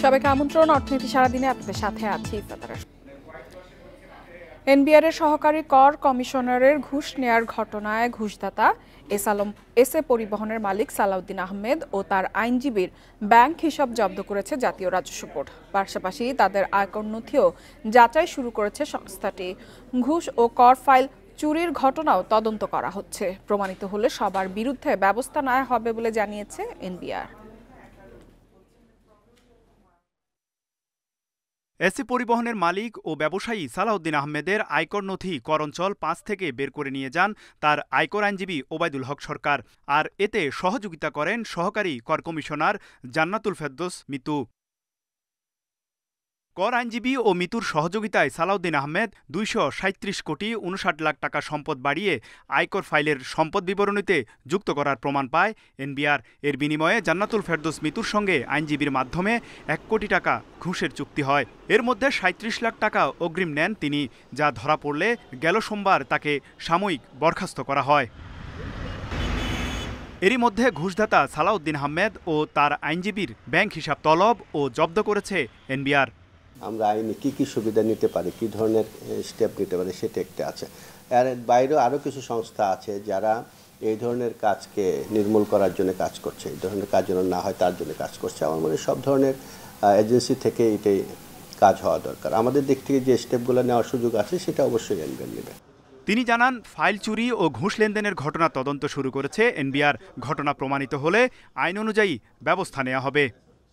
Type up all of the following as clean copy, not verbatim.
সবাইকে আমন্ত্রণ। অর্থনীতি সারাদিনে আপনাদের সাথে আছি। এনবিআর এর সহকারী কর কমিশনারের ঘুষ নেয়ার ঘটনায় ঘুষদাতা এসএ পরিবহনের মালিক সালাউদ্দিন আহমেদ ও তার আইনজীবীর ব্যাংক হিসাব জব্দ করেছে জাতীয় রাজস্ব বোর্ড। পাশাপাশি তাদের আয়কর নথিও যাচাই শুরু করেছে সংস্থাটি। ঘুষ ও কর ফাইল চুরির ঘটনাও তদন্ত করা হচ্ছে। প্রমাণিত হলে সবার বিরুদ্ধে ব্যবস্থা নেওয়া হবে বলে জানিয়েছে এনবিআর। এসি পরিবহনের মালিক ও ব্যবসায়ী সালাউদ্দিন আহমেদের আয়কর নথি করঅঞ্চল ৫ থেকে বের করে নিয়ে যান তার আয়কর আইনজীবী ওবায়দুল হক সরকার। আর এতে সহযোগিতা করেন সহকারী কর কমিশনার জান্নাতুল ফেরদৌস মিতু। কর আইনজীবী ও মিতুর সহযোগিতায় সালাউদ্দিন আহমেদ ২৩৭ কোটি ৫৯ লাখ টাকা সম্পদ বাড়িয়ে আয়কর ফাইলের সম্পদ বিবরণীতে যুক্ত করার প্রমাণ পায় এনবিআর। এর বিনিময়ে জান্নাতুল ফেরদৌস মিতুর সঙ্গে আইনজীবীর মাধ্যমে ১ কোটি টাকা ঘুষের চুক্তি হয়। এর মধ্যে ৩৭ লাখ টাকা অগ্রিম নেন তিনি, যা ধরা পড়লে গেল সোমবার তাকে সাময়িক বরখাস্ত করা হয়। এরই মধ্যে ঘুষদাতা সালাউদ্দিন আহমেদ ও তার আইনজীবীর ব্যাংক হিসাব তলব ও জব্দ করেছে এনবিআর। আমরা আইনে কী সুবিধা নিতে পারি, কী ধরনের স্টেপ নিতে পারি, সেটা একটা আছে। এর বাইরেও আরও কিছু সংস্থা আছে যারা এই ধরনের কাজকে নির্মূল করার জন্য কাজ করছে, এই ধরনের কাজ যেন না হয় তার জন্য কাজ করছে। আমার মনে হয় সব ধরনের এজেন্সি থেকে এটাই কাজ হওয়া দরকার। আমাদের দিক থেকে যে স্টেপগুলো নেওয়ার সুযোগ আছে সেটা অবশ্যই এনবিআর নেবে। তিনি জানান, ফাইল চুরি ও ঘুষ লেনদেনের ঘটনা তদন্ত শুরু করেছে এনবিআর। ঘটনা প্রমাণিত হলে আইন অনুযায়ী ব্যবস্থা নেওয়া হবে।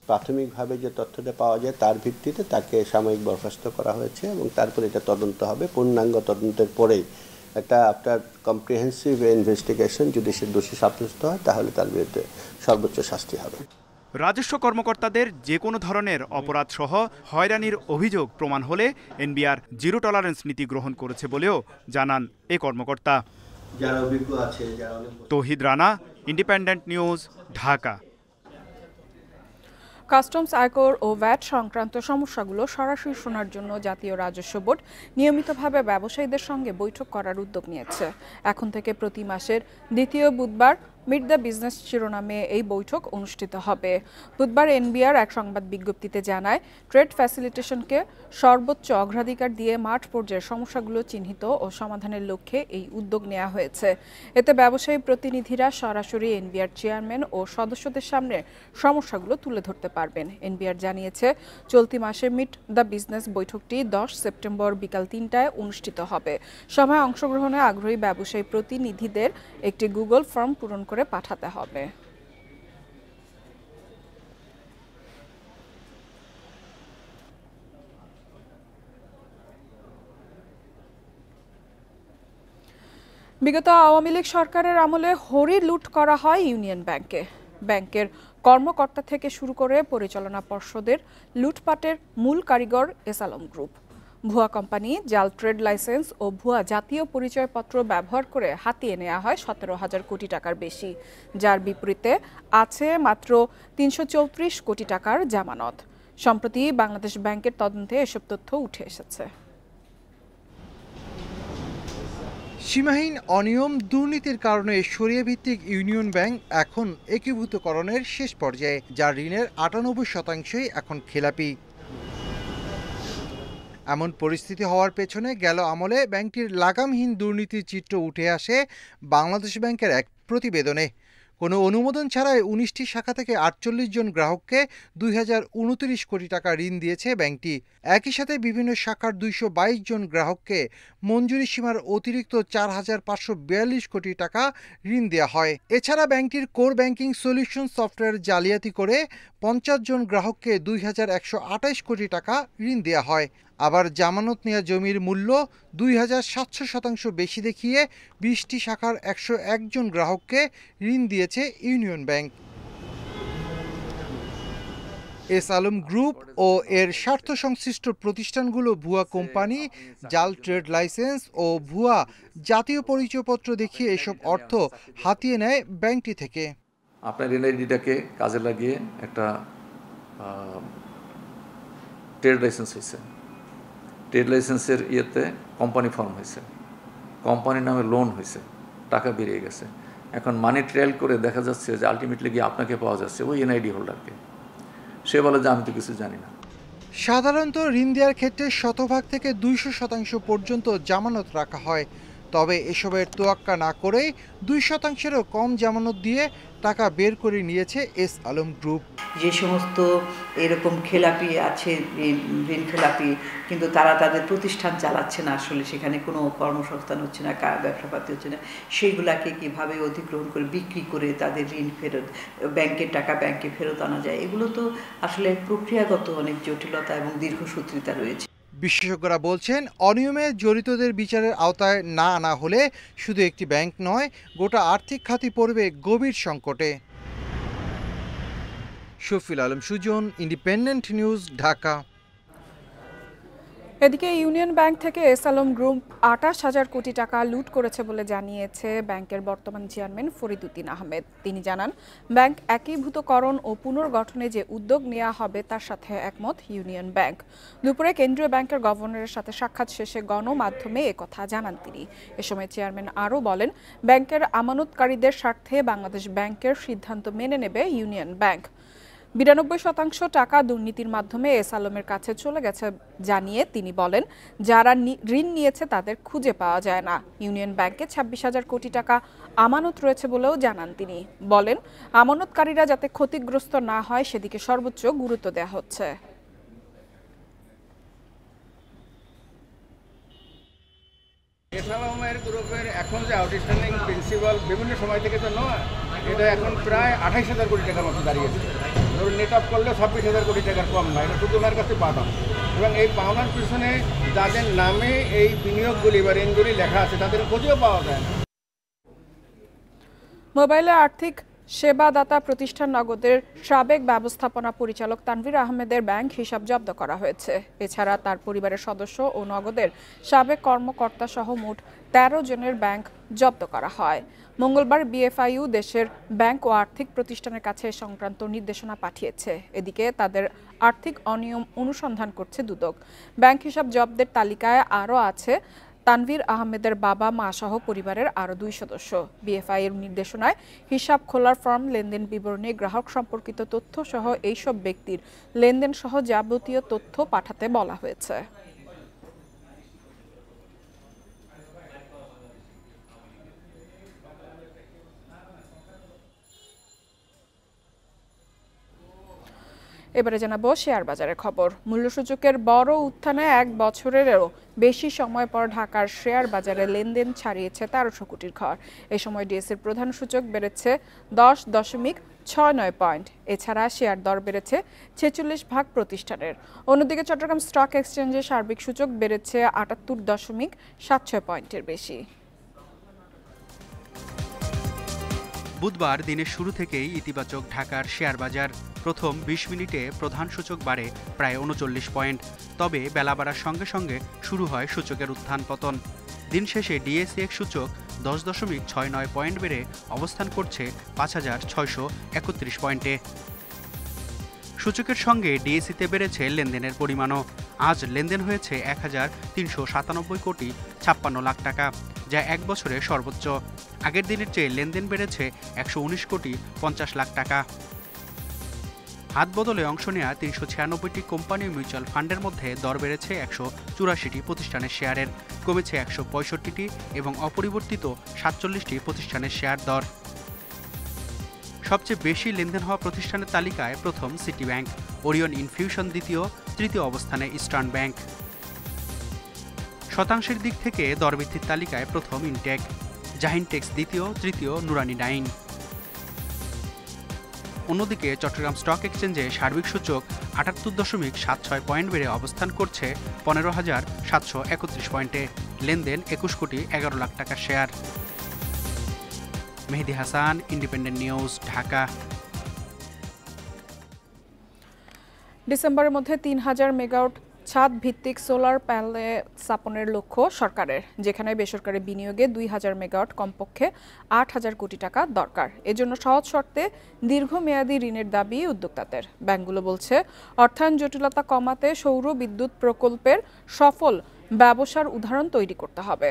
প্রাথমিকভাবে যে তথ্যটা পাওয়া যায় তার ভিত্তিতে তাকে সাময়িক বরখাস্ত করা হয়েছে এবং তারপরে এটা তদন্ত হবে। পূর্ণাঙ্গ তদন্তের পরেই একটা আফটার কম্প্রিহেন্সিভ ইনভেস্টিগেশন যদি সে দোষী সাব্যস্ত হয় তাহলে তার বিরুদ্ধে সর্বোচ্চ শাস্তি হবে। রাজস্ব কর্মকর্তাদের যে কোনো ধরনের অপরাধ সহ হয়রানির অভিযোগ প্রমাণ হলে এনবিআর জিরো টলারেন্স নীতি গ্রহণ করেছে বলেও জানান এ কর্মকর্তা। Touhid Rana, Independent News, Dhaka. Customs, আয়কর ও ভ্যাট সংক্রান্ত সমস্যাগুলো সরাসরি শোনার জন্য জাতীয় রাজস্ব বোর্ড নিয়মিতভাবে ব্যবসায়ীদের সঙ্গে বৈঠক করার উদ্যোগ নিয়েছে। এখন থেকে প্রতি মাসের দ্বিতীয় বুধবার মিট দ্য বিজনেস শিরোনামে এই বৈঠক অনুষ্ঠিত হবে। বুধবার এনবিআর এক সংবাদ বিজ্ঞপ্তিতে জানায়, ট্রেড ফ্যাসিলিটেশনকে সর্বোচ্চ অগ্রাধিকার দিয়ে মাঠ পর্যায়ের সমস্যাগুলো চিহ্নিত ও সমাধানের লক্ষ্যে এই উদ্যোগ নেওয়া হয়েছে। এতে ব্যবসায়ী প্রতিনিধিরা সরাসরি এনবিআর চেয়ারম্যান ও সদস্যদের সামনে সমস্যাগুলো তুলে ধরতে পারবেন। এনবিআর জানিয়েছে, চলতি মাসে মিট দ্য বিজনেস বৈঠকটি ১০ সেপ্টেম্বর বিকাল ৩টায় অনুষ্ঠিত হবে। সভায় অংশগ্রহণে আগ্রহী ব্যবসায়ী প্রতিনিধিদের একটি গুগল ফর্ম পূরণ করে পাঠাতে হবে। বিগত আওয়ামী লীগ সরকারের আমলে হরি লুট করা হয় ইউনিয়ন ব্যাংকে। ব্যাংকের কর্মকর্তা থেকে শুরু করে পরিচালনা পর্ষদের লুটপাটের মূল কারিগর এসআলম গ্রুপ। ভুয়া কোম্পানি, জাল ট্রেড লাইসেন্স ও ভুয়া জাতীয় পরিচয়পত্র ব্যবহার করে হাতিয়ে নেওয়া হয় ১৭,০০০ কোটি টাকার বেশি, যার বিপরীতে আছে মাত্র ৩৩৪ কোটি টাকার জামানত। সম্প্রতি বাংলাদেশ ব্যাংকের তদন্তে এসব তথ্য উঠে এসেছে। সীমাহীন অনিয়ম দুর্নীতির কারণে শরিয়া ভিত্তিক ইউনিয়ন ব্যাংক এখন একীভূতকরণের শেষ পর্যায়ে, যার ঋণের ৯৮% এখন খেলাপি। এমন পরিস্থিতি হওয়ার পেছনে গেল আমলে ব্যাংকটির লাগামহীন দুর্নীতির চিত্র উঠে আসে বাংলাদেশ ব্যাংকের এক প্রতিবেদনে। কোনো অনুমোদন ছাড়াই ১৯টি শাখা থেকে ৪৮ জন গ্রাহককে ২,০২৯ কোটি টাকা ঋণ দিয়েছে ব্যাংকটি। একই সাথে বিভিন্ন শাখার ২২২ জন গ্রাহককে মঞ্জুরি সীমার অতিরিক্ত ৪,৫৪২ কোটি টাকা ঋণ দেওয়া হয়। এছাড়া ব্যাংকটির কোর ব্যাংকিং সলিউশন সফটওয়্যার জালিয়াতি করে ৫০ জন গ্রাহককে ২,১২৮ কোটি টাকা ঋণ দেওয়া হয়। আবার জামানত নেওয়া জমির মূল্য ২,৭০০% বেশি দেখিয়ে ২০টি শাখার ১০১ জন গ্রাহককে ঋণ দিয়েছে ইউনিয়ন ব্যাংক। এসআলম গ্রুপ ও এর স্বার্থ সংশ্লিষ্ট প্রতিষ্ঠানগুলো ভুয়া কোম্পানি, জাল ট্রেড লাইসেন্স ও ভুয়া জাতীয় পরিচয়পত্র দেখিয়ে এসব অর্থ হাতিয়ে নেয় ব্যাংকটি থেকে। আপনার এনআইডিটাকে কাজে লাগিয়ে একটা ট্রেড লাইসেন্স হয়েছে, ট্রেড লাইসেন্সের ইয়েতে কোম্পানি ফর্ম হয়েছে, কোম্পানির নামে লোন হয়েছে, টাকা বেরিয়ে গেছে। এখন মানি ট্রায়াল করে দেখা যাচ্ছে যে আলটিমেটলি গিয়ে আপনাকে পাওয়া যাচ্ছে ওই এনআইডি হোল্ডারকে। সে বলে যে আমি তো কিছু জানি না। সাধারণত ঋণ দেওয়ার ক্ষেত্রে শতভাগ থেকে 200% পর্যন্ত জামানত রাখা হয়, তবে এসবের তোয়াক্কা না করেই 2%-এরও কম জামানত দিয়ে টাকা বের করে নিয়েছে এস আলম গ্রুপ। যে সমস্ত এরকম খেলাপি আছে, ঋণ খেলাপি, কিন্তু তারা তাদের প্রতিষ্ঠান চালাচ্ছে না, আসলে সেখানে কোনো কর্মসংস্থান হচ্ছে না, ব্যবসাপাতি হচ্ছে না, সেইগুলাকে কিভাবে অধিগ্রহণ করে বিক্রি করে তাদের ঋণ ফেরত, ব্যাংকের টাকা ব্যাংকে ফেরত আনা যায়, এগুলো তো আসলে প্রক্রিয়াগত অনেক জটিলতা এবং দীর্ঘসূত্রিতা রয়েছে। বিশেষজ্ঞরা বলছেন, অনিয়মে জড়িতদের বিচারের আওতায় না আনা হলে শুধু একটি ব্যাংক নয়, গোটা আর্থিক খাতই পড়বে গভীর সংকটে। Shafil Alam Sujan, Independent News, Dhaka. এদিকে ইউনিয়ন ব্যাংক থেকে এস আলম গ্রুপ 28,000 কোটি টাকা লুট করেছে বলে জানিয়েছে ব্যাংকের বর্তমান চেয়ারম্যান ফরিদউদ্দিন আহমেদ। তিনি জানান, ব্যাংক একীভূতকরণ ও পুনর্গঠনে যে উদ্যোগ নেওয়া হবে তার সাথে একমত ইউনিয়ন ব্যাংক। দুপুরে কেন্দ্রীয় ব্যাংকের গভর্নরের সাথে সাক্ষাৎ শেষে গণমাধ্যমে একথা জানান তিনি। এ সময় চেয়ারম্যান আরও বলেন, ব্যাংকের আমানতকারীদের স্বার্থে বাংলাদেশ ব্যাংকের সিদ্ধান্ত মেনে নেবে ইউনিয়ন ব্যাংক। 92% টাকা দুর্নীতির মাধ্যমে এস আলমের কাছে চলে গেছে জানিয়ে তিনি বলেন, যারা ঋণ নিয়েছে তাদের খুঁজে পাওয়া যায় না। ইউনিয়ন ব্যাংকে 26,000 কোটি টাকা আমানত রয়েছে বলেও জানান তিনি। বলেন, আমানতকারীরা যাতে ক্ষতিগ্রস্ত না হয় সেদিকে সর্বোচ্চ গুরুত্ব দেওয়া হচ্ছে। এস আলমের গ্রুপের এখন যে আউটস্ট্যান্ডিং প্রিন্সিপাল বিভিন্ন সময় থেকে তো নয়, এটা এখন প্রায় 28,000 কোটি টাকার মতো দাঁড়িয়েছে। ধরুন নেট আপ করলে 26,000 কোটি টাকার কম নয়, এটা শুধু ওনার কাছে পাওনা। এবং এই পাওনার পিছনে যাদের নামে এই বিনিয়োগগুলি বা ঋণগুলি লেখা আছে তাদের খোঁজও পাওয়া যায় না। মোবাইলে আর্থিক সেবাদাতা প্রতিষ্ঠান নগদের সাবেক ব্যবস্থাপনা পরিচালক তানভীর আহমেদের ব্যাংক হিসাব জব্দ করা হয়েছে। এছাড়া তার পরিবারের সদস্য ও নগদের সাবেক কর্মকর্তা সহ মোট 13 জনের ব্যাংক জব্দ করা হয়। মঙ্গলবার বিএফআইইউ দেশের ব্যাংক ও আর্থিক প্রতিষ্ঠানের কাছে সংক্রান্ত নির্দেশনা পাঠিয়েছে। এদিকে তাদের আর্থিক অনিয়ম অনুসন্ধান করছে দুদক। ব্যাংক হিসাব জব্দের তালিকায় আরও আছে তানভীর আহমেদের বাবা মা সহ পরিবারের আরও 2 সদস্য। বিএফআইয়ের নির্দেশনায় হিসাব খোলার ফর্ম, লেনদেন বিবরণী, গ্রাহক সম্পর্কিত তথ্য সহ এইসব ব্যক্তির লেনদেন সহ যাবতীয় তথ্য পাঠাতে বলা হয়েছে। এবারে জানাবো শেয়ার বাজারের খবর। মূল্যসূচকের বড় উত্থানে 1 বছরেরও বেশি সময় পর ঢাকার শেয়ার বাজারে লেনদেন ছাড়িয়েছে 1300 কোটির ঘর। এই সময় ডিএসইর প্রধান সূচক বেড়েছে 10.69 পয়েন্ট। এছাড়া শেয়ার দর বেড়েছে 46 ভাগ প্রতিষ্ঠানের। অন্যদিকে চট্টগ্রাম স্টক এক্সচেঞ্জের সার্বিক সূচক বেড়েছে 78.76 পয়েন্টের বেশি। বুধবার দিনের শুরু থেকেই ইতিবাচক ঢাকার শেয়ার বাজার। প্রথম 20 মিনিটে প্রধান সূচক বাড়ে প্রায় 39 পয়েন্ট। তবে বেলা বাড়ার সঙ্গে সঙ্গে শুরু হয় সূচকের উত্থান পতন। দিন শেষে ডিএসইএক্স সূচক 10.69 পয়েন্ট বেড়ে অবস্থান করছে 5,631 পয়েন্টে। সূচকের সঙ্গে ডিএসইতে বেড়েছে লেনদেনের পরিমাণও। আজ লেনদেন হয়েছে 1,397 কোটি 56 লাখ টাকা, যা 1 বছরে সর্বোচ্চ। আগের দিনের চেয়ে লেনদেন বেড়েছে 119 কোটি 50 লাখ টাকা। হাত বদলে অংশ নেওয়া 396টি কোম্পানি ও মিউচুয়াল ফান্ডের মধ্যে দর বেড়েছে 184টি প্রতিষ্ঠানের শেয়ারের, কমেছে 165টি এবং অপরিবর্তিত 47টি প্রতিষ্ঠানের শেয়ার দর। সবচেয়ে বেশি লেনদেন হওয়া প্রতিষ্ঠানের তালিকায় প্রথম সিটি ব্যাংক, ওরিয়ন ইনফিউশন দ্বিতীয়, তৃতীয় অবস্থানে ইস্টার্ন ব্যাংক। শতাংশের দিক থেকে দরবৃদ্ধির তালিকায় প্রথম ইনটেক, জাহিনটেক্স দ্বিতীয়, তৃতীয় নুরানি ডাইন। অন্যদিকে চট্টগ্রাম স্টক এক্সচেঞ্জে সার্বিক সূচক 78.76 পয়েন্ট বেড়ে অবস্থান করছে 15,731 পয়েন্টে। লেনদেন 21 কোটি 11 লাখ টাকার share. Mehedi Hasan, independent News, Dhaka. ডিসেম্বরের মধ্যে 3000 মেগাওয়াট ছাদ ভিত্তিক সোলার প্যানেল স্থাপনের লক্ষ্য সরকারের, যেখানে বেসরকারি বিনিয়োগে 2000 মেগাওয়াট, কমপক্ষে 8000 কোটি টাকা দরকার। এজন্য সহজ শর্তে দীর্ঘমেয়াদী ঋণের দাবি উদ্যোক্তাদের। ব্যাংকগুলো বলছে, অর্থায়ন জটিলতা কমাতে সৌর বিদ্যুৎ প্রকল্পের সফল ব্যবসার উদাহরণ তৈরি করতে হবে।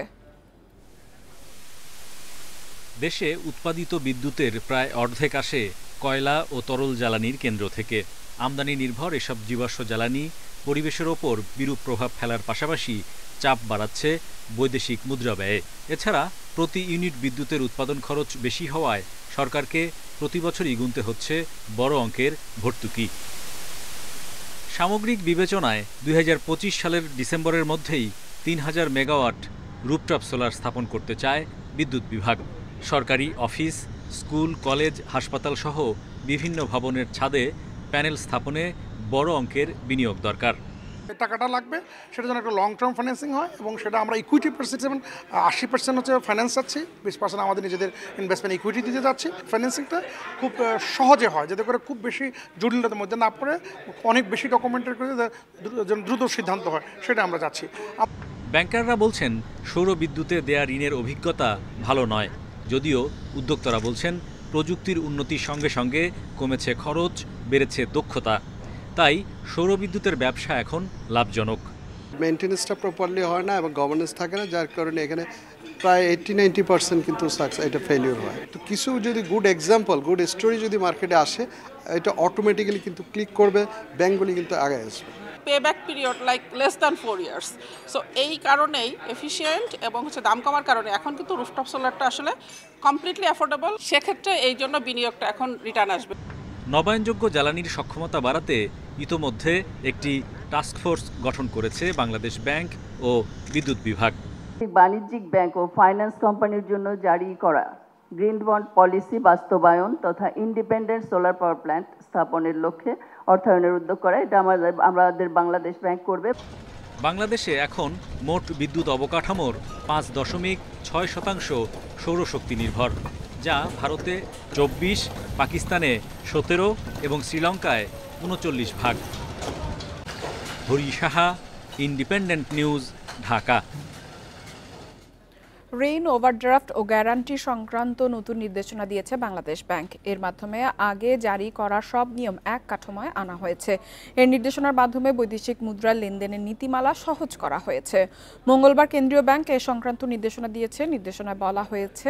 দেশে উৎপাদিত বিদ্যুতের প্রায় অর্ধেক আসে কয়লা ও তরল জ্বালানির কেন্দ্র থেকে। আমদানি নির্ভর এসব জীবাশ্ম জ্বালানি পরিবেশের ওপর বিরূপ প্রভাব ফেলার পাশাপাশি চাপ বাড়াচ্ছে বৈদেশিক মুদ্রা ব্যয়ে। এছাড়া প্রতি ইউনিট বিদ্যুতের উৎপাদন খরচ বেশি হওয়ায় সরকারকে প্রতি বছরই গুনতে হচ্ছে বড় অঙ্কের ভর্তুকি। সামগ্রিক বিবেচনায় 2025 সালের ডিসেম্বরের মধ্যেই 3000 মেগাওয়াট রুফটপ সোলার স্থাপন করতে চায় বিদ্যুৎ বিভাগ। সরকারি অফিস, স্কুল, কলেজ, হাসপাতাল সহ বিভিন্ন ভবনের ছাদে প্যানেল স্থাপনে বড় অঙ্কের বিনিয়োগ দরকার। টাকাটা লাগবে সেটা যেন একটা লং টার্ম ফাইন্যান্সিং হয় এবং সেটা আমরা ইকুইটি পার্সেন্ট 80% হচ্ছে ফাইন্যান্স চাচ্ছি, 20% আমাদের নিজেদের ইনভেস্টমেন্ট ইকুইটি দিতে যাচ্ছি। ফাইন্যান্সিংটা খুব সহজে হয়, যাতে করে খুব বেশি জটিলতার মধ্যে না পড়ে, অনেক বেশি ডকুমেন্টের করে যেন দ্রুত সিদ্ধান্ত হয়, সেটা আমরা যাচ্ছি। ব্যাংকাররা বলছেন সৌর বিদ্যুতে দেয়া ঋণের অভিজ্ঞতা ভালো নয়, যদিও উদ্যোক্তারা বলছেন প্রযুক্তির উন্নতির সঙ্গে সঙ্গে কমেছে খরচ, বেড়েছে দক্ষতা। তাই সৌরবিদ্যুতের ব্যবসা এখন লাভজনক। মেনটেন্যান্সটা প্রপারলি হয় না এবং গভর্নেন্স থাকে না, যার কারণে এখানে প্রায় 80-90% কিন্তু এটা ফেলিওর হয়। তো কিছু যদি গুড এক্সাম্পল, গুড স্টোরি যদি মার্কেটে আসে, এটা অটোমেটিক্যালি কিন্তু ক্লিক করবে, ব্যাঙ্কগুলি কিন্তু আগে আসবে। Payback period like less than 4 years. So এই কারণেই এফিশিয়েন্ট এবং দাম কমার কারণে এখন কিন্তু রুফটপ সোলারটা আসলে কমপ্লিটলি অ্যাফোর্ডেবল। সেক্ষেত্রে এই জন্য বিনিয়োগটা এখন রিটার্ন আসবে। নবায়নযোগ্য জ্বালানির সক্ষমতা বাড়াতে ইতোমধ্যে একটি টাস্কফোর্স গঠন করেছে বাংলাদেশ ব্যাংক ও বিদ্যুৎ বিভাগ। বাণিজ্যিক ব্যাংক ও ফাইন্যান্স কোম্পানির জন্য জারি করা গ্রিন বন্ড পলিসি বাস্তবায়ন তথা ইন্ডিপেন্ডেন্ট সোলার পাওয়ার প্ল্যান্ট স্থাপনের লক্ষ্যে অর্থায়নের উদ্যোগ করা, এটা আমাদের বাংলাদেশ ব্যাংক করবে। বাংলাদেশে এখন মোট বিদ্যুৎ অবকাঠামোর 5.6% সৌরশক্তি নির্ভর, যা ভারতে 24, পাকিস্তানে 17 এবং শ্রীলঙ্কায় 39 ভাগ। Hari Saha, independent News, Dhaka. ঋণ, ওভারড্রাফট ও গ্যারান্টি সংক্রান্ত নতুন নির্দেশনা দিয়েছে বাংলাদেশ ব্যাংক। এর মাধ্যমে আগে জারি করা সব নিয়ম এক কাঠামোয় আনা হয়েছে। এর নির্দেশনার মাধ্যমে বৈদেশিক মুদ্রার লেনদেনের নীতিমালা সহজ করা হয়েছে। মঙ্গলবার কেন্দ্রীয় ব্যাংক এ সংক্রান্ত নির্দেশনা দিয়েছে। নির্দেশনায় বলা হয়েছে,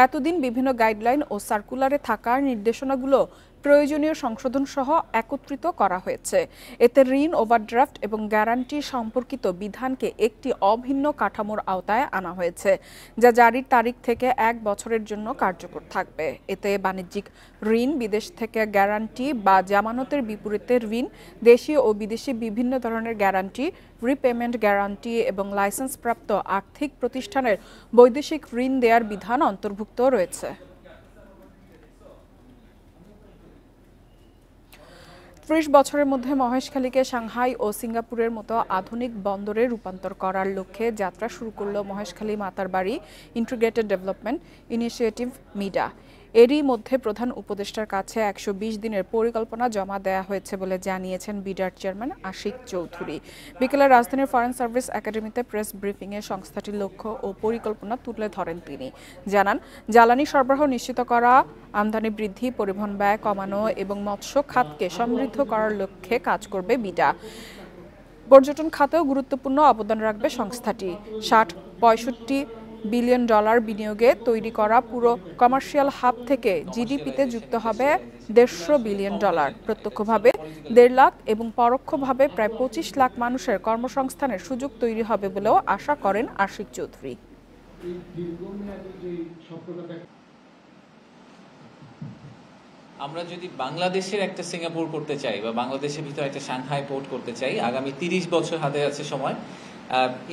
এতদিন বিভিন্ন গাইডলাইন ও সার্কুলারে থাকা নির্দেশনাগুলো প্রয়োজনীয় সংশোধন সহ একত্রিত করা হয়েছে। এতে ঋণ, ওভারড্রাফট এবং গ্যারান্টি সম্পর্কিত বিধানকে একটি অভিন্ন কাঠামোর আওতায় আনা হয়েছে, যা জারির তারিখ থেকে 1 বছরের জন্য কার্যকর থাকবে। এতে বাণিজ্যিক ঋণ, বিদেশ থেকে গ্যারান্টি বা জামানতের বিপরীতে ঋণ, দেশীয় ও বিদেশি বিভিন্ন ধরনের গ্যারান্টি, রিপেমেন্ট গ্যারান্টি এবং লাইসেন্সপ্রাপ্ত আর্থিক প্রতিষ্ঠানের বৈদেশিক ঋণ দেওয়ার বিধান অন্তর্ভুক্ত রয়েছে। 30 বছরের মধ্যে মহেশখালীকে সাংহাই ও সিঙ্গাপুরের মতো আধুনিক বন্দরে রূপান্তর করার লক্ষ্যে যাত্রা শুরু করল Maheshkhali Matarbari integrated development initiative MIDA. এরই মধ্যে প্রধান উপদেষ্টার কাছে 120 দিনের পরিকল্পনা জমা দেওয়া হয়েছে বলে জানিয়েছেন বিডার চেয়ারম্যান আশিক চৌধুরী। বিকেলে রাজধানীর ফরেন সার্ভিস একাডেমিতে প্রেস ব্রিফিংয়ে সংস্থাটির লক্ষ্য ও পরিকল্পনা তুলে ধরেন তিনি। জানান, জ্বালানি সরবরাহ নিশ্চিত করা, আমদানি বৃদ্ধি, পরিবহন ব্যয় কমানো এবং মৎস্য খাতকে সমৃদ্ধ করার লক্ষ্যে কাজ করবে বিডা। পর্যটন খাতেও গুরুত্বপূর্ণ অবদান রাখবে সংস্থাটি। 60-65 বিলিয়ন ডলার বিনিয়োগে তৈরি করা পুরো কমার্শিয়াল হাব থেকে জিডিপিতে যুক্ত হবে 150 বিলিয়ন ডলার। প্রত্যক্ষভাবে 1.5 লাখ এবং পরোক্ষভাবে প্রায় 25 লাখ মানুষের কর্মসংস্থানের সুযোগ তৈরি হবে বলেও আশা করেন আশিক চৌধুরী। আমরা যদি বাংলাদেশের একটা সিঙ্গাপুর করতে চাই বা বাংলাদেশের ভিতরে একটা সাংহাই পোর্ট করতে চাই, আগামী 30 বছর হাতে আছে সময়।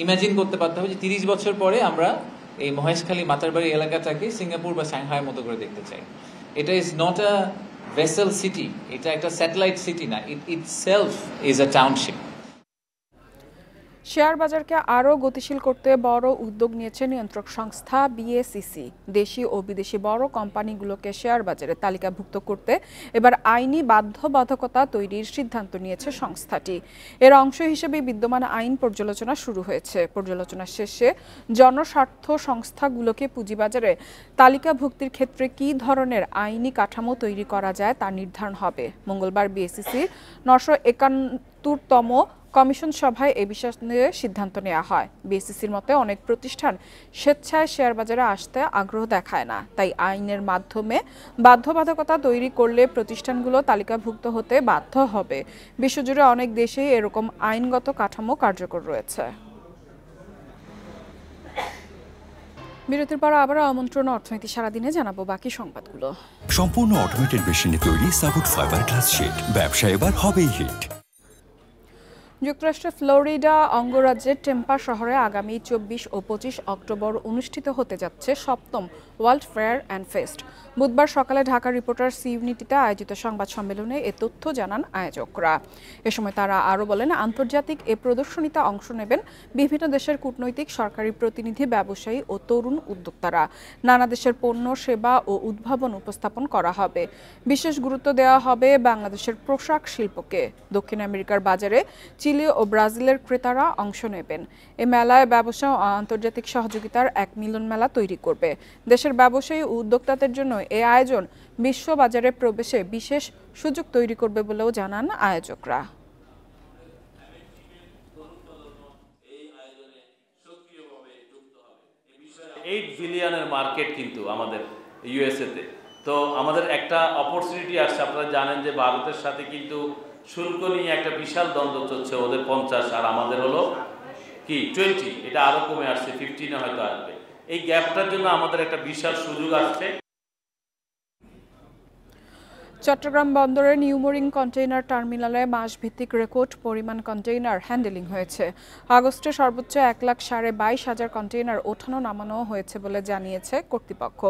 ইমাজিন করতে পারতে হবে যে 30 বছর পরে আমরা এই মহেশখালী মাতারবাড়ি এলাকাটাকে সিঙ্গাপুর বা সাংহাইয়ের মতো করে দেখতে চাই। এটা is not a vessel city, এটা একটা স্যাটেলাইট সিটি না, it itself is a township. Share বাজারকে আরও গতিশীল করতে বড় উদ্যোগ নিয়েছে নিয়ন্ত্রক সংস্থা বিএসইসি। দেশি ও বিদেশি বড় কোম্পানিগুলোকে শেয়ার বাজারে তালিকাভুক্ত করতে এবার আইনি বাধ্যবাধকতা তৈরির সিদ্ধান্ত নিয়েছে সংস্থাটি। এর অংশ হিসেবে বিদ্যমান আইন পর্যালোচনা শুরু হয়েছে। পর্যালোচনা শেষে জনস্বার্থ সংস্থাগুলোকে পুঁজিবাজারে তালিকাভুক্তির ক্ষেত্রে কী ধরনের আইনি কাঠামো তৈরি করা যায় তা নির্ধারণ হবে। মঙ্গলবার বিএসইসির 971তম কমিশন সভায় এ বিষয় নিয়ে সিদ্ধান্ত নেওয়া হয়। বিএসইসির মতে অনেক প্রতিষ্ঠান স্বেচ্ছায় শেয়ার বাজারে আসতে আগ্রহ দেখায় না, তাই আইনের মাধ্যমে বাধ্যবাধকতা তৈরি করলে প্রতিষ্ঠানগুলো তালিকাভুক্ত হতে বাধ্য হবে। বিশ্বজুড়ে অনেক দেশেই এরকম আইনগত কাঠামো কার্যকর রয়েছে। বিরতির পর আবার আমন্ত্রণ অর্থনীতি সারাদিনে জানাবো বাকি সংবাদগুলো। সম্পূর্ণ অটোমেটেড মেশিনে তৈরি সাপোর্ট ফাইবার গ্লাস শীট, ব্যবসা এবার হবেই হিট। যুক্তরাষ্ট্রের ফ্লোরিডা অঙ্গরাজ্যের টেম্পা শহরে আগামী 24 ও 25 অক্টোবর অনুষ্ঠিত হতে যাচ্ছে 7ম ওয়ার্ল্ড ফেয়ার অ্যান্ড ফেস্ট। বুধবার সকালে ঢাকা রিপোর্টার্স ইউনিটিতে আয়োজিত সংবাদ সম্মেলনে এ তথ্য জানান আয়োজকরা। এ সময় তারা আরও বলেন, আন্তর্জাতিক এ প্রদর্শনীতে অংশ নেবেন বিভিন্ন দেশের কূটনৈতিক, সরকারি প্রতিনিধি, ব্যবসায়ী ও তরুণ উদ্যোক্তারা। নানা দেশের পণ্য, সেবা ও উদ্ভাবন উপস্থাপন করা হবে। বিশেষ গুরুত্ব দেওয়া হবে বাংলাদেশের পোশাক শিল্পকে। দক্ষিণ আমেরিকার বাজারে চিলি ও ব্রাজিলের ক্রেতারা অংশ নেবেন। এ মেলায় ব্যবসা ও আন্তর্জাতিক সহযোগিতার এক মিলন মেলা তৈরি করবে। দেশের ব্যবসায়ী ও উদ্যোক্তাদের জন্য এই আয়োজন বিশ্ব বাজারে প্রবেশে বিশেষ সুযোগ তৈরি করবে বলেও জানান আয়োজকরা। 8 বিলিয়নের মার্কেট কিন্তু আমাদের ইউএসএতে। তো আমাদের একটা অপরচুনিটি আসছে। আপনারা জানেন যে ভারতের সাথে কিন্তু শুল্ক নিয়ে একটা বিশাল দ্বন্দ্ব চলছে, ওদের 50 আর আমাদের হলো কি 20, এটা আরো কমে আসছে, 15 হয়তো আসবে। এই গ্যাপটার জন্য আমাদের একটা বিশাল সুযোগ আসছে। চট্টগ্রাম বন্দরের নিউমোরিং কন্টেইনার টার্মিনালে মাসভিত্তিক রেকর্ড পরিমাণ কন্টেইনার হ্যান্ডেলিং হয়েছে। আগস্টে সর্বোচ্চ 1,22,000 কন্টেইনার ওঠানো নামানো হয়েছে বলে জানিয়েছে কর্তৃপক্ষ।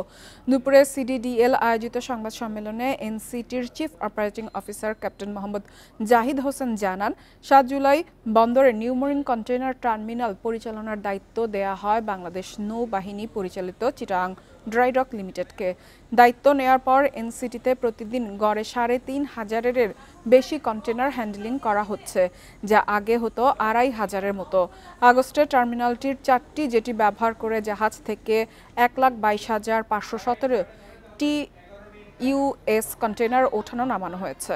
দুপুরে সিডিডিএল আয়োজিত সংবাদ সম্মেলনে এনসিটির chief operating officer captain Mohammad Zahid Hossain জানান, 7 জুলাই বন্দরের নিউমোরিং কন্টেইনার টার্মিনাল পরিচালনার দায়িত্ব দেয়া হয় বাংলাদেশ নৌবাহিনী পরিচালিত চিটাগাং ড্রাই ডক লিমিটেডকে। দায়িত্ব নেয়ার পর এনসিটিতে প্রতিদিন গড়ে 3,500-এর বেশি কন্টেনার হ্যান্ডেলিং করা হচ্ছে, যা আগে হতো 2,500-এর মতো। আগস্টে টার্মিনালটির 4টি জেটি ব্যবহার করে জাহাজ থেকে 1,22,517 TEUs কন্টেনার ওঠানো নামানো হয়েছে।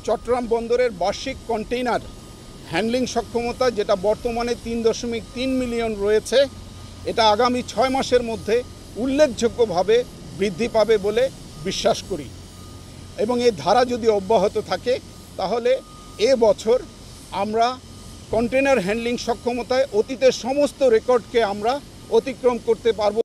চট্টগ্রাম বন্দরের বার্ষিক কন্টেইনার হ্যান্ডলিং সক্ষমতা, যেটা বর্তমানে 3.3 মিলিয়ন রয়েছে, এটা আগামী 6 মাসের মধ্যে উল্লেখযোগ্যভাবে বৃদ্ধি পাবে বলে বিশ্বাস করি। এবং এই ধারা যদি অব্যাহত থাকে তাহলে এ বছর আমরা কন্টেইনার হ্যান্ডলিং সক্ষমতায় অতীতের সমস্ত রেকর্ডকে আমরা অতিক্রম করতে পারব।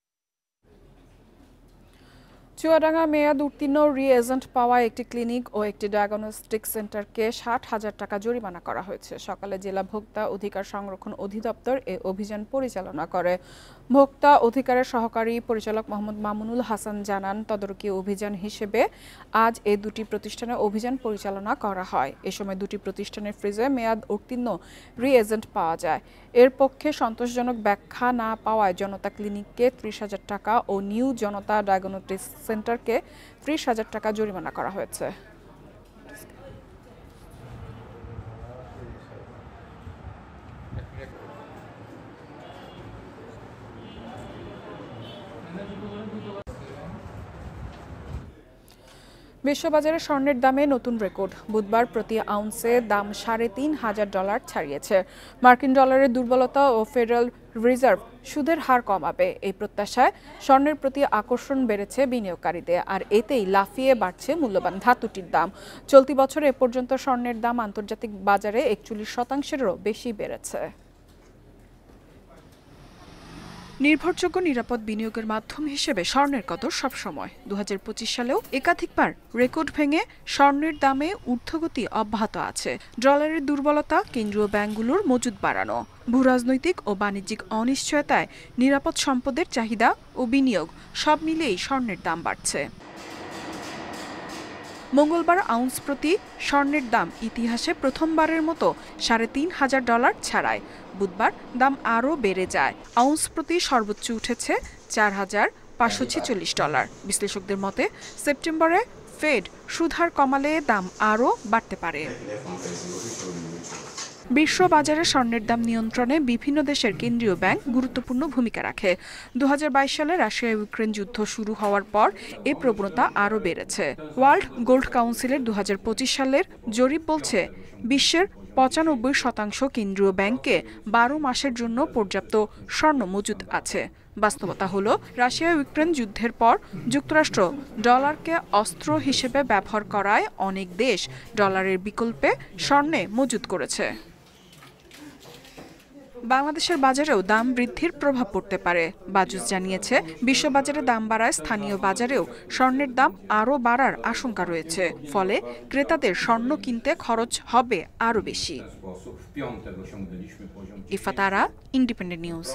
চুয়াডাঙ্গা মেয়াদ উত্তীর্ণ রি-এজেন্ট পাওয়া একটি ক্লিনিক ও একটি ডায়াগনস্টিক সেন্টারকে 60,000 টাকা জরিমানা করা হয়েছে। সকালে জেলা ভোক্তা অধিকার সংরক্ষণ অধিদপ্তর এ অভিযান পরিচালনা করে। ভোক্তা অধিকারের সহকারী পরিচালক মোহাম্মদ মামুনুল হাসান জানান, তদারকি অভিযান হিসেবে আজ এই দুটি প্রতিষ্ঠানে অভিযান পরিচালনা করা হয়। এ সময় দুটি প্রতিষ্ঠানের ফ্রিজে মেয়াদ উত্তীর্ণ রি-এজেন্ট পাওয়া যায়। এর পক্ষে সন্তোষজনক ব্যাখ্যা না পাওয়ায় জনতা ক্লিনিককে 30,000 টাকা ও নিউ জনতা ডায়াগনস্টিক সেন্টারকে 30,000 টাকা জরিমানা করা হয়েছে। বিশ্ববাজারে স্বর্ণের দামে নতুন রেকর্ড। বুধবার প্রতি আউন্সে দাম $3,500 ছাড়িয়েছে। মার্কিন ডলারের দুর্বলতা ও ফেডারেল রিজার্ভ সুদের হার কমাবে, এই প্রত্যাশায় স্বর্ণের প্রতি আকর্ষণ বেড়েছে বিনিয়োগকারীদের, আর এতেই লাফিয়ে বাড়ছে মূল্যবান ধাতুটির দাম। চলতি বছর এ পর্যন্ত স্বর্ণের দাম আন্তর্জাতিক বাজারে 41%-এরও বেশি বেড়েছে। নির্ভরযোগ্য নিরাপদ বিনিয়োগের মাধ্যম হিসেবে স্বর্ণের কদর সবসময়। 2025 সালেও একাধিকবার রেকর্ড ভেঙে স্বর্ণের দামে ঊর্ধ্বগতি অব্যাহত আছে। ডলারের দুর্বলতা, কেন্দ্রীয় ব্যাংকগুলোর মজুদ বাড়ানো, ভূরাজনৈতিক ও বাণিজ্যিক অনিশ্চয়তায় নিরাপদ সম্পদের চাহিদা ও বিনিয়োগ সব মিলিয়েই স্বর্ণের দাম বাড়ছে। মঙ্গলবার আউন্স প্রতি স্বর্ণের দাম ইতিহাসে প্রথমবারের মতো $3,500 ছাড়ায়। বুধবার দাম আরও বেড়ে যায়। আউন্স প্রতি সর্বোচ্চ উঠেছে $4,546। বিশ্লেষকদের মতে সেপ্টেম্বরে ফেড সুদ হার কমালে দাম আরও বাড়তে পারে। বিশ্ব বাজারে স্বর্ণের দাম নিয়ন্ত্রণে বিভিন্ন দেশের কেন্দ্রীয় ব্যাংক গুরুত্বপূর্ণ ভূমিকা রাখে। 2022 সালে রাশিয়া ইউক্রেন যুদ্ধ শুরু হওয়ার পর এই প্রবণতা আরও বেড়েছে। ওয়ার্ল্ড গোল্ড কাউন্সিলের 2025 সালের জরিপ বলছে বিশ্বের 95% কেন্দ্রীয় ব্যাংকে 12 মাসের জন্য পর্যাপ্ত স্বর্ণ মজুদ আছে। বাস্তবতা হলো রাশিয়া ইউক্রেন যুদ্ধের পর যুক্তরাষ্ট্র ডলারকে অস্ত্র হিসেবে ব্যবহার করায় অনেক দেশ ডলারের বিকল্পে স্বর্ণে মজুদ করেছে। বাংলাদেশের বাজারেও দাম বৃদ্ধির প্রভাব পড়তে পারে। বাজুস জানিয়েছে, বিশ্ববাজারে দাম বাড়ায় স্থানীয় বাজারেও স্বর্ণের দাম আরও বাড়ার আশঙ্কা রয়েছে। ফলে ক্রেতাদের স্বর্ণ কিনতে খরচ হবে আরও বেশি। ইফাত আরা, ইন্ডিপেন্ডেন্ট নিউজ।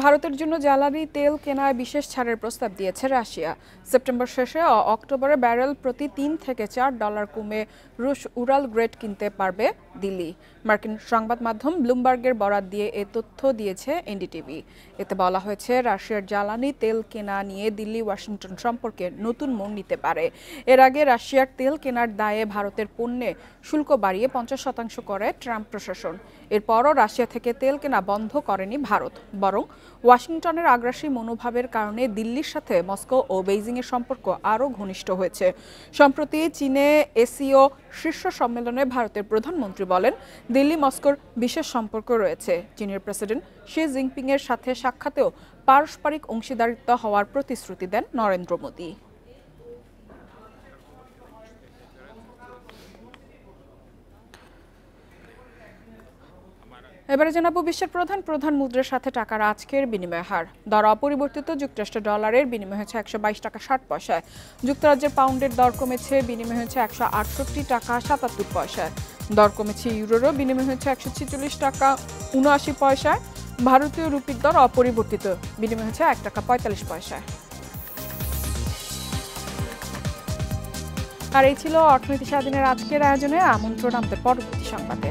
ভারতের জন্য জ্বালানি তেল কেনায় বিশেষ ছাড়ের প্রস্তাব দিয়েছে রাশিয়া। সেপ্টেম্বর শেষে অক্টোবরে ব্যারেল প্রতি $3 থেকে $4 কমে রুশ উরাল গ্রেড কিনতে পারবে দিল্লি। মার্কিন সংবাদ মাধ্যম ব্লুমবার্গের বরাত দিয়ে এ তথ্য দিয়েছে এনডিটিভি। এতে বলা হয়েছে, রাশিয়ার জ্বালানি তেল কেনা নিয়ে দিল্লি ওয়াশিংটন সম্পর্কে নতুন মোড় নিতে পারে। এর আগে রাশিয়ার তেল কেনার দায়ে ভারতের পণ্যে শুল্ক বাড়িয়ে 50% করে ট্রাম্প প্রশাসন। এরপরও রাশিয়া থেকে তেল কেনা বন্ধ করেনি ভারত, বরং ওয়াশিংটনের আগ্রাসী মনোভাবের কারণে দিল্লির সাথে মস্কো ও বেইজিংয়ের সম্পর্ক আরও ঘনিষ্ঠ হয়েছে। সম্প্রতি চীনে এসিও শীর্ষ সম্মেলনে ভারতের প্রধানমন্ত্রী বলেন, দিল্লি মস্কোর বিশেষ সম্পর্ক রয়েছে। চীনের প্রেসিডেন্ট শি জিনপিংয়ের সাথে সাক্ষাতেও পারস্পরিক অংশীদারিত্ব হওয়ার প্রতিশ্রুতি দেন নরেন্দ্র মোদী। এবারে জানাবো বিশ্বের প্রধান মুদ্রার সাথে টাকার আজকের বিনিময় হার। দর অপরিবর্তিত। যুক্তরাষ্ট্রের ডলারের বিনিময় হয়েছে 122 টাকা 60 পয়সায়। যুক্তরাজ্যের পাউন্ডের দর কমেছে, বিনিময় হয়েছে 168 টাকা 77 পয়সায়। দর কমেছে ইউরোরও, বিনিময় হয়েছে 146 টাকা 79 পয়সায়। ভারতীয় রুপির দর অপরিবর্তিত, বিনিময় হয়েছে 1 টাকা 45 পয়সায়। আর এই ছিল অর্থনীতি স্বাধীনের আজকের আয়োজনে। আমন্ত্রণ আমাদের পরবর্তী সংবাদে।